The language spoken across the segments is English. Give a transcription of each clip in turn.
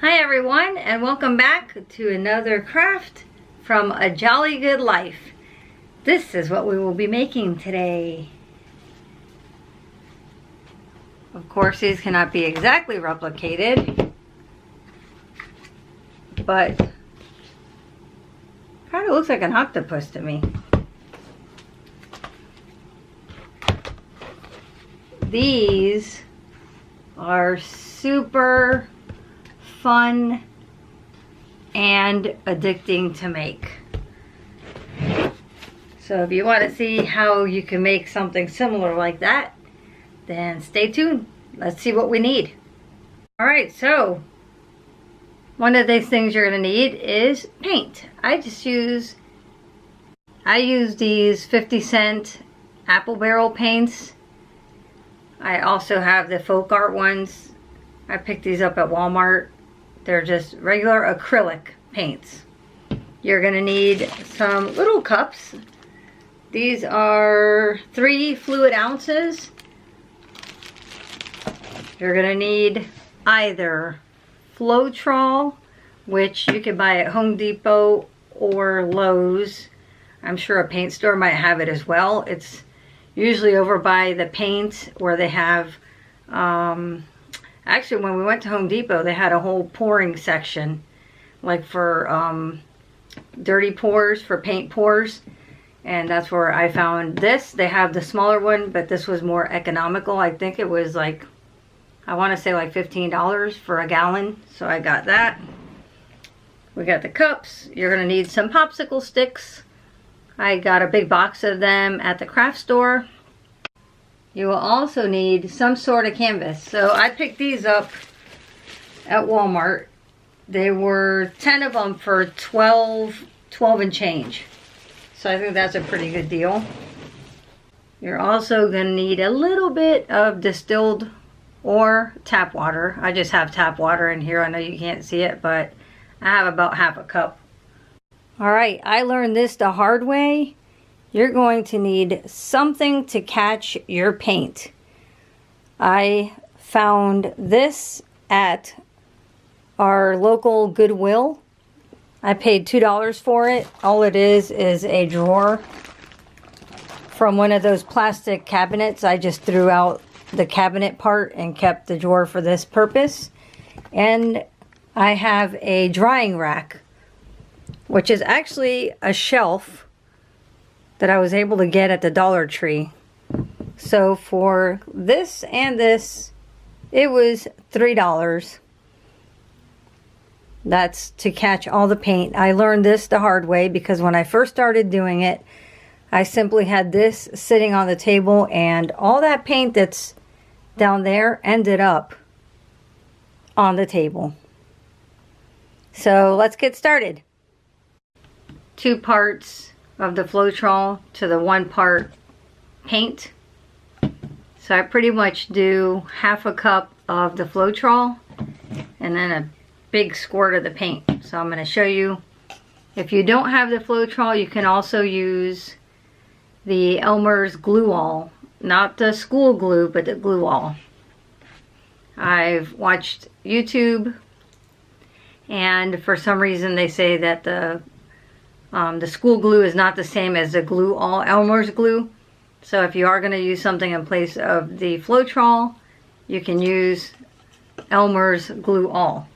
Hi everyone, and welcome back to another craft from A Jolly Good Life. This is what we will be making today. Of course, these cannot be exactly replicated, but kind of looks like an octopus to me. These are super fun and addicting to make. So if you want to see how you can make something similar like that, then stay tuned. Let's see what we need. Alright, so one of these things you're going to need is paint. I use these 50-cent apple barrel paints. I also have the folk art ones. I picked these up at Walmart. They're just regular acrylic paints. You're going to need some little cups. These are 3 fluid ounces. You're going to need either Floetrol, which you can buy at Home Depot or Lowe's. I'm sure a paint store might have it as well. It's usually over by the paint where they have actually, when we went to Home Depot, they had a whole pouring section, like for dirty pours, for paint pours. And that's where I found this. They have the smaller one, but this was more economical. I think it was like, I want to say like $15 for a gallon. So I got that. We got the cups. You're going to need some popsicle sticks. I got a big box of them at the craft store. You will also need some sort of canvas. So I picked these up at Walmart. They were 10 of them for 12 and change. So I think that's a pretty good deal. You're also going to need a little bit of distilled or tap water. I just have tap water in here. I know you can't see it, but I have about half a cup. Alright, I learned this the hard way. You're going to need something to catch your paint. I found this at our local Goodwill. I paid $2 for it. All it is a drawer from one of those plastic cabinets. I just threw out the cabinet part and kept the drawer for this purpose. And I have a drying rack, which is actually a shelf that I was able to get at the Dollar Tree. So for this and this, it was $3. That's to catch all the paint. I learned this the hard way because when I first started doing it, I simply had this sitting on the table and all that paint that's down there ended up on the table. So let's get started. 2 parts of the Floetrol to the 1 part paint. So I pretty much do half a cup of the Floetrol and then a big squirt of the paint. So I'm going to show you. If you don't have the Floetrol, you can also use the Elmer's glue all. Not the school glue, but the glue all. I've watched YouTube, and for some reason they say that the school glue is not the same as the glue all, Elmer's glue. So if you are going to use something in place of the Floetrol, you can use Elmer's glue all.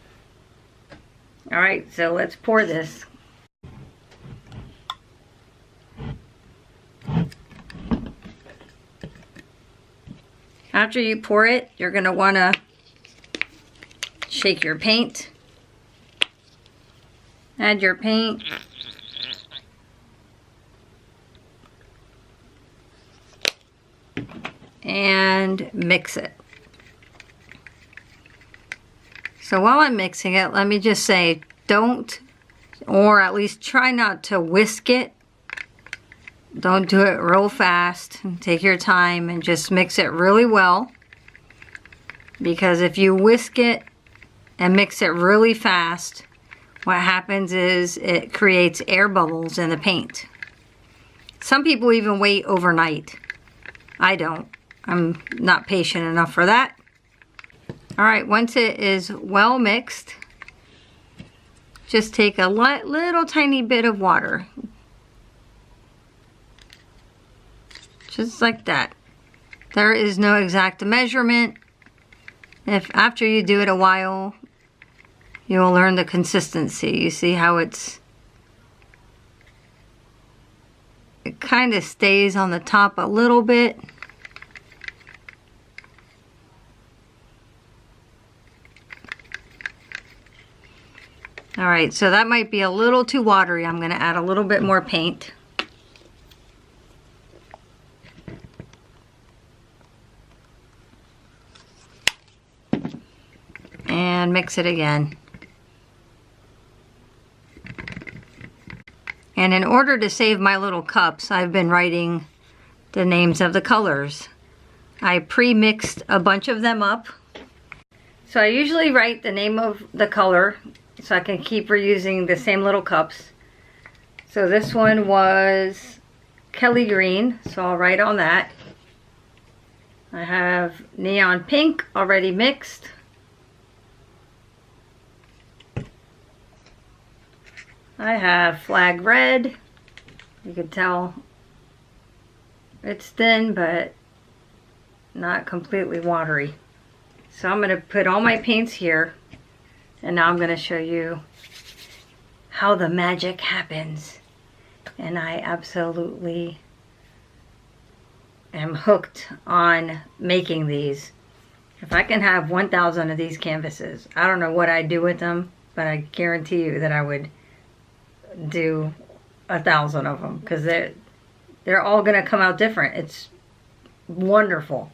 Alright, so let's pour this. After you pour it, you're going to want to shake your paint. Add your paint. And mix it. So while I'm mixing it, let me just say, don't, or at least try not to whisk it. Don't do it real fast. Take your time and just mix it really well. Because if you whisk it and mix it really fast, what happens is it creates air bubbles in the paint. Some people even wait overnight. I don't. I'm not patient enough for that. Alright, once it is well mixed, just take a little tiny bit of water. Just like that. There is no exact measurement. If after you do it a while, you'll learn the consistency. You see how it kind of stays on the top a little bit. All right, so that might be a little too watery. I'm going to add a little bit more paint. And mix it again. And in order to save my little cups, I've been writing the names of the colors. I pre-mixed a bunch of them up. So I usually write the name of the color so I can keep reusing the same little cups. So this one was Kelly green, so I'll write on that. I have neon pink already mixed. I have flag red. You can tell it's thin, but not completely watery. So I'm going to put all my paints here, and now I'm going to show you how the magic happens. And I absolutely am hooked on making these. If I can have 1,000 of these canvases, I don't know what I'd do with them, but I guarantee you that I would do 1,000 of them, because they're all going to come out different. It's wonderful.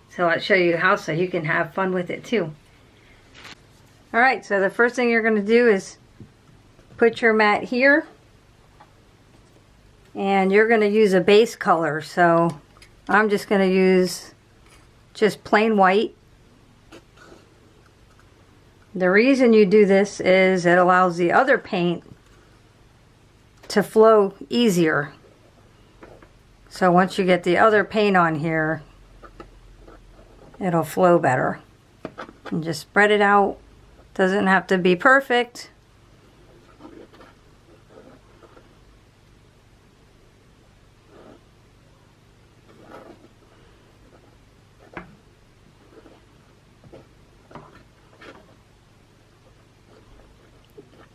So I'll show you how, so you can have fun with it too. Alright, so the first thing you're going to do is put your mat here, and you're going to use a base color. So I'm just going to use just plain white. The reason you do this is it allows the other paint to flow easier. So once you get the other paint on here, it'll flow better. And just spread it out. Doesn't have to be perfect.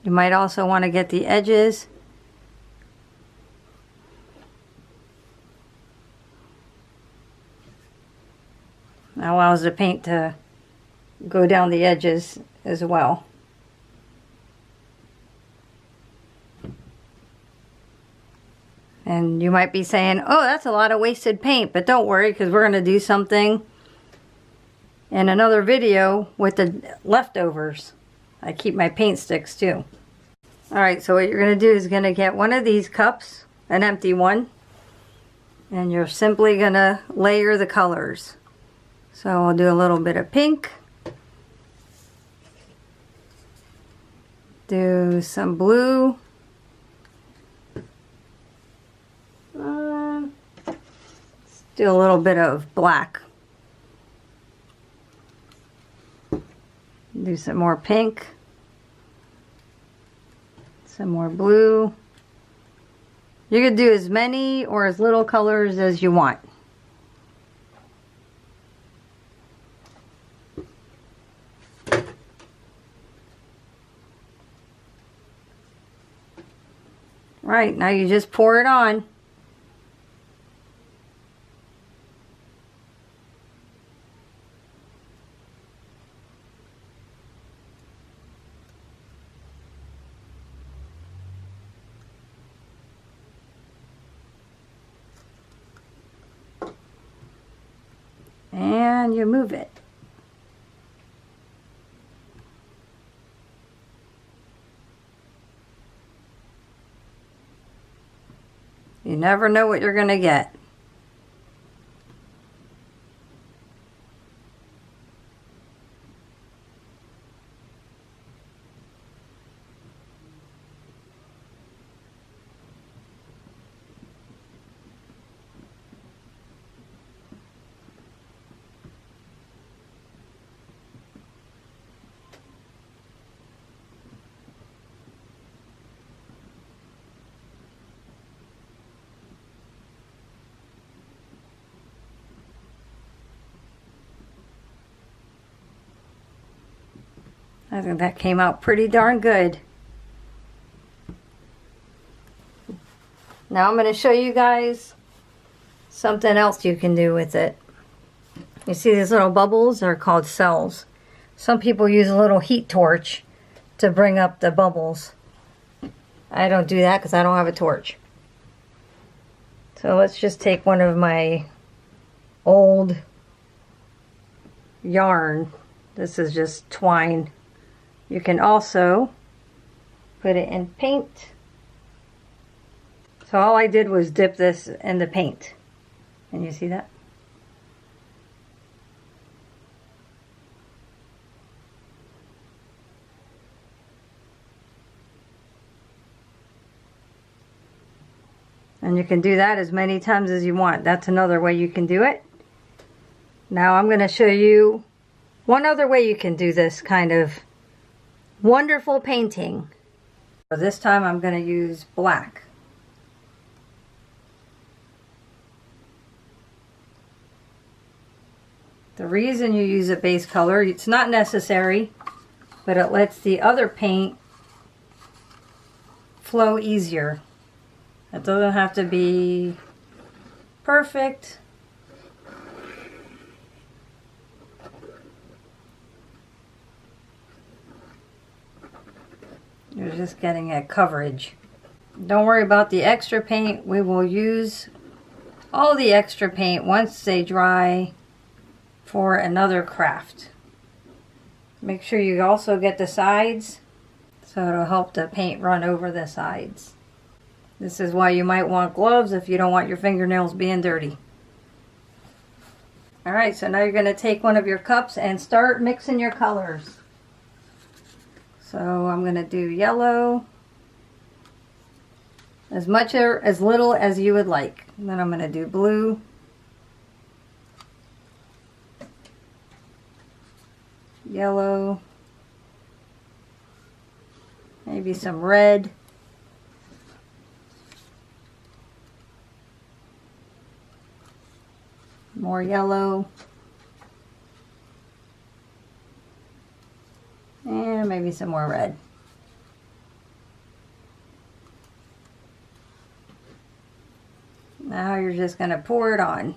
You might also want to get the edges. That allows the paint to go down the edges as well. And you might be saying, oh, that's a lot of wasted paint, but don't worry, because we're going to do something in another video with the leftovers. I keep my paint sticks too. Alright, so what you're going to do is going to get one of these cups, an empty one, and you're simply going to layer the colors. So I'll do a little bit of pink, do some blue, let's do a little bit of black, do some more pink, some more blue. You could do as many or as little colors as you want. Right, now you just pour it on. And you move it. You never know what you're going to get. I think that came out pretty darn good. Now I'm going to show you guys something else you can do with it. You see these little bubbles are called cells. Some people use a little heat torch to bring up the bubbles. I don't do that because I don't have a torch. So let's just take one of my old yarn. This is just twine. You can also put it in paint. So all I did was dip this in the paint. Can you see that? And you can do that as many times as you want. That's another way you can do it. Now I'm going to show you one other way you can do this kind of wonderful painting. So this time I'm going to use black. The reason you use a base color, it's not necessary, but it lets the other paint flow easier. It doesn't have to be perfect. You're just getting a coverage. Don't worry about the extra paint. We will use all the extra paint once they dry for another craft. Make sure you also get the sides so it'll help the paint run over the sides. This is why you might want gloves if you don't want your fingernails being dirty. Alright, so now you're going to take one of your cups and start mixing your colors. So I'm going to do yellow, as much or as little as you would like. And then I'm going to do blue, yellow, maybe some red, more yellow, and maybe some more red. Now you're just going to pour it on.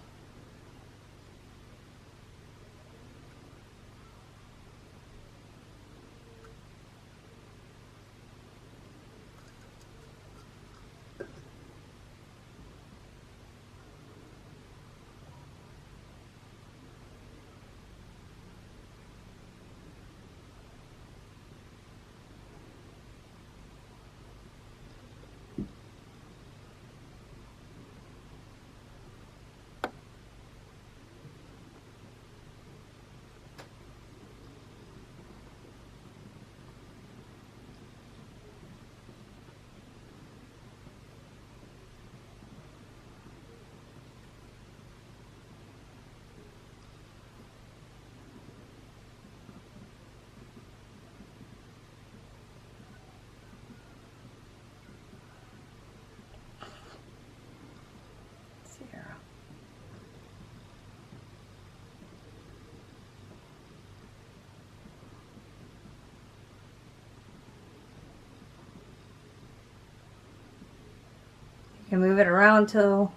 You can move it around till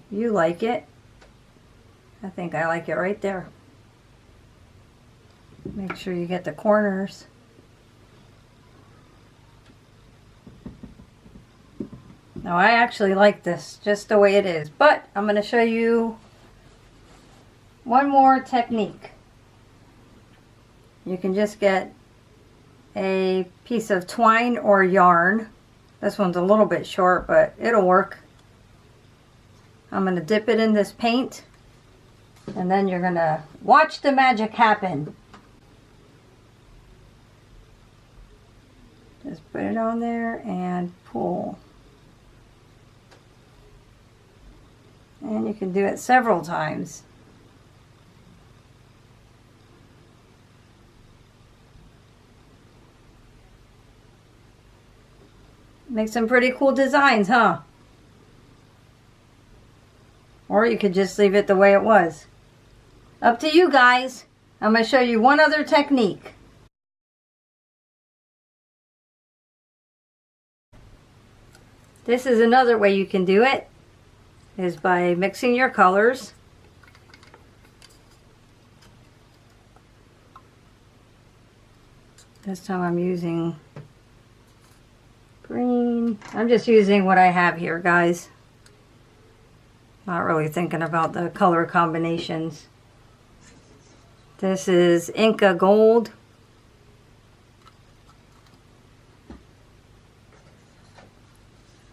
you like it. I think I like it right there. Make sure you get the corners. Now I actually like this just the way it is, but I'm going to show you one more technique. You can just get a piece of twine or yarn. This one's a little bit short, but it'll work. I'm going to dip it in this paint, and then you're going to watch the magic happen. Just put it on there and pull. And you can do it several times. Make some pretty cool designs, huh? Or you could just leave it the way it was. Up to you guys. I'm going to show you one other technique. This is another way you can do it, is by mixing your colors. This time I'm using green. I'm just using what I have here, guys. Not really thinking about the color combinations. This is Inca Gold.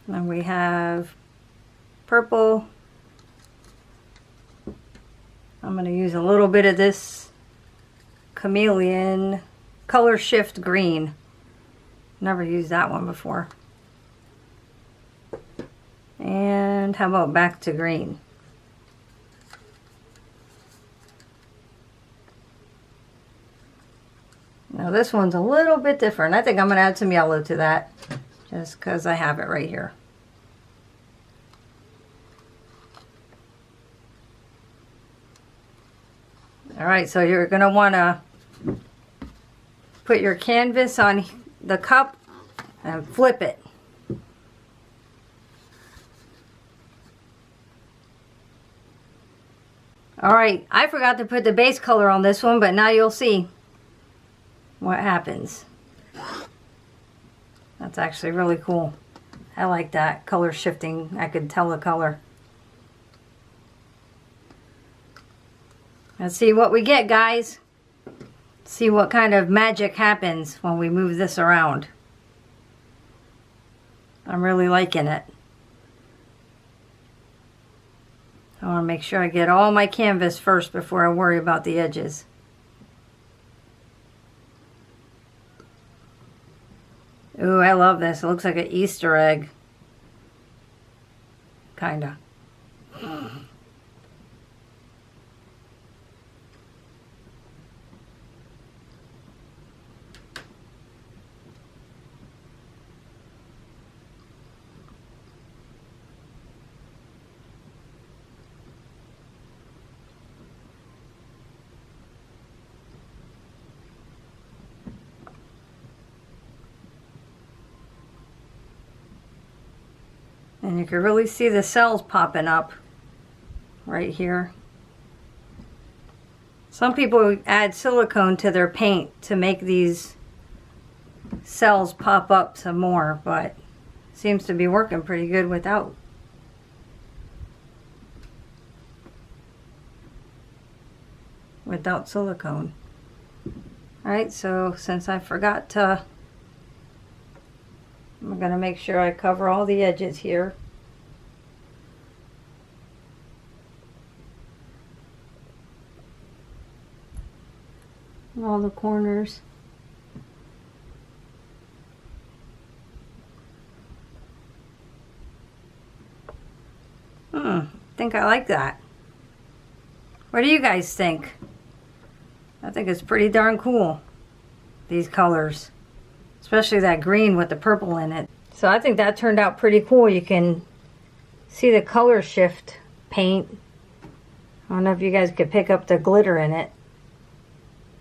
And we have purple. I'm going to use a little bit of this Chameleon Color Shift Green. Never used that one before. And how about back to green? Now this one's a little bit different. I think I'm going to add some yellow to that, just because I have it right here. Alright, so you're going to want to put your canvas on the cup and flip it. Alright, I forgot to put the base color on this one, but now you'll see what happens. That's actually really cool. I like that color shifting. I could tell the color. Let's see what we get, guys. See what kind of magic happens when we move this around. I'm really liking it. I want to make sure I get all my canvas first before I worry about the edges. Ooh, I love this. It looks like an Easter egg. Kinda. And you can really see the cells popping up right here. Some people add silicone to their paint to make these cells pop up some more, but it seems to be working pretty good without. Without silicone. Alright, so since I forgot to, I'm going to make sure I cover all the edges here. And all the corners. I think I like that. What do you guys think? I think it's pretty darn cool, these colors. Especially that green with the purple in it. So I think that turned out pretty cool. You can see the color shift paint. I don't know if you guys could pick up the glitter in it.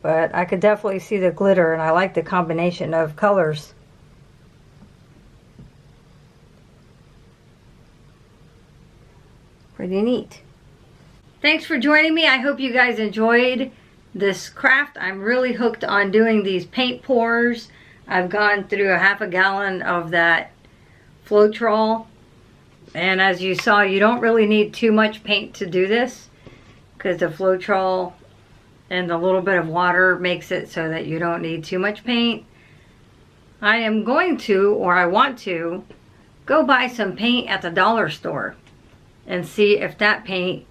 But I could definitely see the glitter, and I like the combination of colors. Pretty neat. Thanks for joining me. I hope you guys enjoyed this craft. I'm really hooked on doing these paint pours. I've gone through a half a gallon of that Floetrol, and as you saw, you don't really need too much paint to do this, because the Floetrol and the little bit of water makes it so that you don't need too much paint. I am going to, or I want to, go buy some paint at the dollar store and see if that paint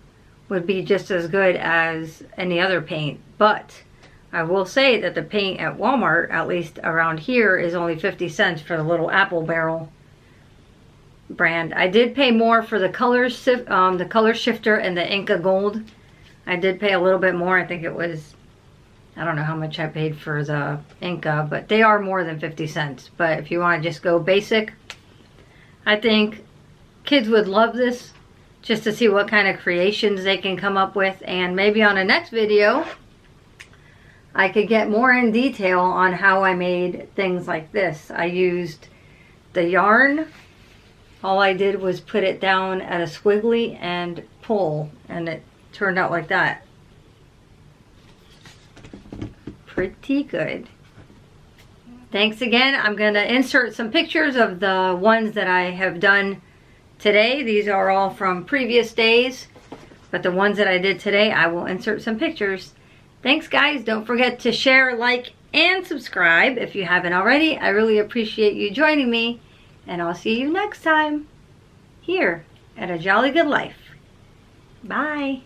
would be just as good as any other paint. But I will say that the paint at Walmart, at least around here, is only 50 cents for the little apple barrel brand. I did pay more for the color shifter and the Inca Gold. I did pay a little bit more. I think it was, I don't know how much I paid for the Inca, but they are more than 50 cents. But if you want to just go basic, I think kids would love this, just to see what kind of creations they can come up with. And maybe on a next video, I could get more in detail on how I made things like this. I used the yarn. All I did was put it down at a squiggly and pull, and it turned out like that. Pretty good. Thanks again. I'm going to insert some pictures of the ones that I have done today. These are all from previous days, but the ones that I did today, I will insert some pictures. Thanks guys. Don't forget to share, like, and subscribe if you haven't already. I really appreciate you joining me, and I'll see you next time here at A Jolly Good Life. Bye.